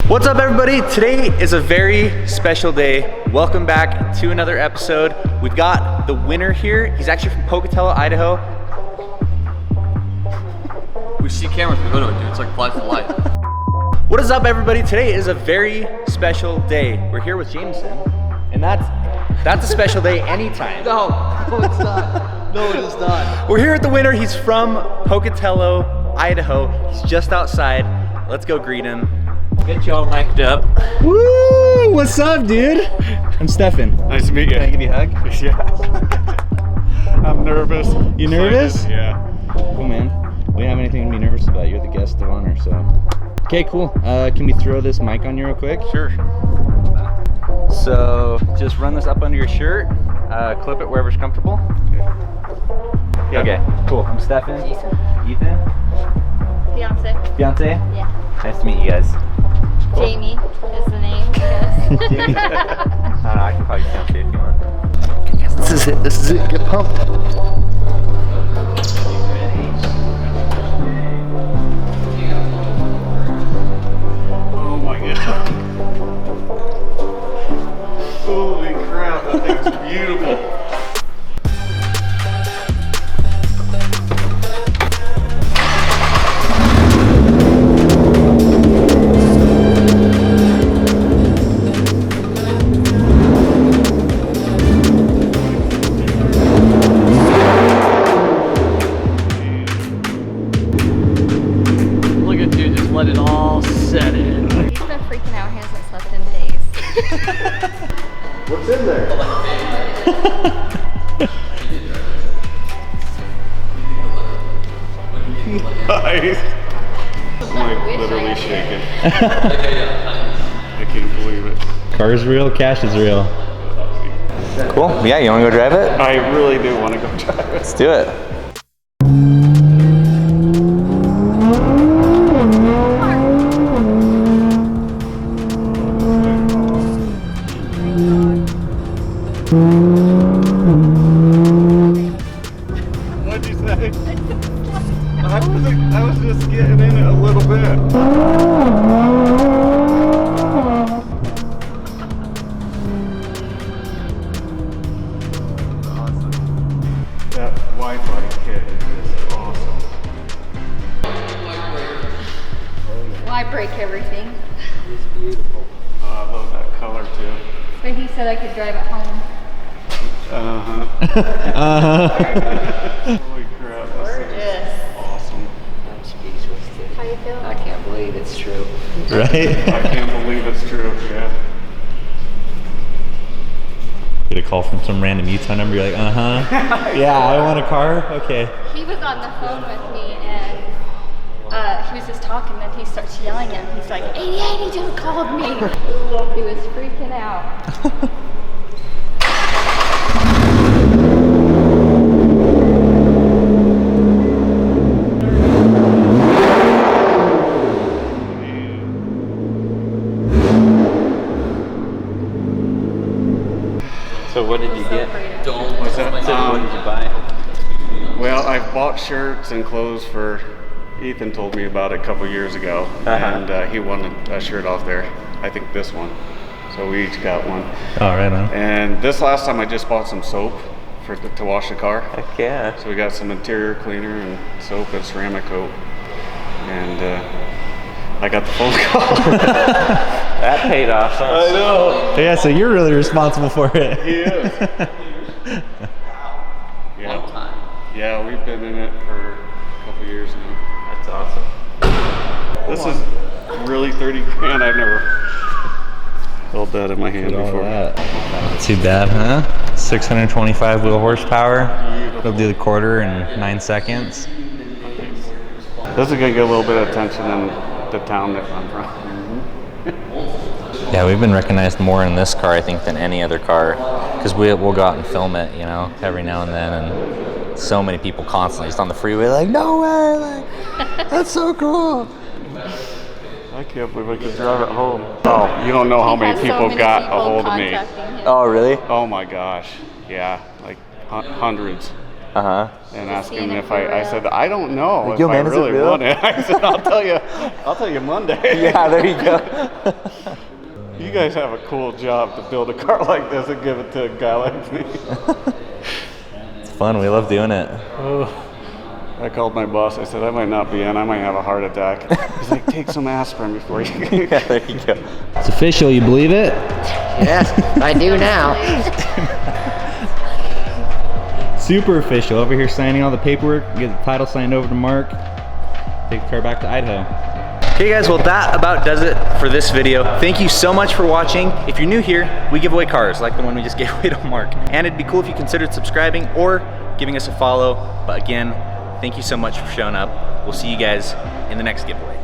What's up, everybody? Today is a very special day. Welcome back to another episode. We've got the winner here. He's actually from Pocatello, Idaho. We see cameras, we go to it, dude. It's like flies to life. What is up, everybody? Today is a very special day. We're here with Jameson, and that's a special day anytime. No, it's not. No, it is not. We're here with the winner. He's from Pocatello, Idaho. He's just outside. Let's go greet him. Get you all mic'd up. Woo! What's up, dude? I'm Stefan. Nice to meet you. Can I give you a hug? Yeah. I'm nervous. You nervous? Yeah. Cool, man. We don't have anything to be nervous about. You're the guest of honor, so. Okay, cool. Can we throw this mic on you real quick? Sure. So just run this up under your shirt, clip it wherever's comfortable. Yeah. Okay, cool. I'm Stefan. Ethan. Ethan? Fiance? Yeah. Nice to meet you guys. Jamie is the name, I guess. I can call you Fiance if you want. This is it. This is it. Get pumped. Oh my god. Holy crap, that thing's beautiful. Look at dude, just let it all set in. He's been freaking out. He hasn't slept in days. What's in there? Nice. I'm like literally shaking. I can't believe it. Car's real, cash is real. Cool. Yeah, you want to go drive it? I really do want to go drive it. Let's do it. What'd you say? I was just getting in it a little bit. That Wi-Fi kit is awesome. Well, I break everything. I love that color too. But he said I could drive it home. Uh-huh. Holy crap. This thing Gorgeous. is awesome. I'm speechless, dude. How you feel? I can't believe it's true. Right? I can't believe it's true, yeah. Get a call from some random Utah number, you're like, yeah, I want a car? Okay. He was on the phone with me and he was just talking and he starts yelling at me. He's like, 88, he just called me. He was freaking out. So what did you get? What's that? What did you buy? Well, I've bought shirts and clothes for, Ethan told me about it a couple years ago, and he wanted a shirt off there. I think this one. So we each got one. Oh, right on. And this last time I just bought some soap to wash the car. Heck yeah. So we got some interior cleaner and soap and ceramic coat. And I got the phone call. That paid off. Huh? I know. Yeah, so you're really responsible for it. He is. Yeah. Yeah, we've been in it for a couple years now. That's awesome. This is really 30 grand. I've never held that in my hand before. Not too bad, huh? 625 wheel horsepower. It'll do the quarter in 9 seconds. This is gonna get a little bit of attention in the town that I'm from. Yeah, we've been recognized more in this car, I think, than any other car. Because we'll go out and film it, you know, every now and then. And so many people constantly just on the freeway like, no way, like, that's so cool. I can't believe I could drive it home. Oh, you don't know how many people got a hold of me. Oh, really? Oh my gosh. Yeah, like hundreds. and ask seeing him it if for I real. said, I don't know Like, if yo, I man, is it really real? want it. I said, I'll tell you Monday. Yeah, there you go. You guys have a cool job to build a car like this and give it to a guy like me. It's fun. We love doing it. I called my boss. I said, I might not be in. I might have a heart attack. He's like, take some aspirin before you Yeah, there you go. It's official, you believe it? Yes, I do now. Super official. Over here signing all the paperwork, get the title signed over to Mark, take the car back to Idaho. Okay guys, well that about does it for this video. Thank you so much for watching. If you're new here, we give away cars like the one we just gave away to Mark. And it'd be cool if you considered subscribing or giving us a follow. But again, thank you so much for showing up. We'll see you guys in the next giveaway.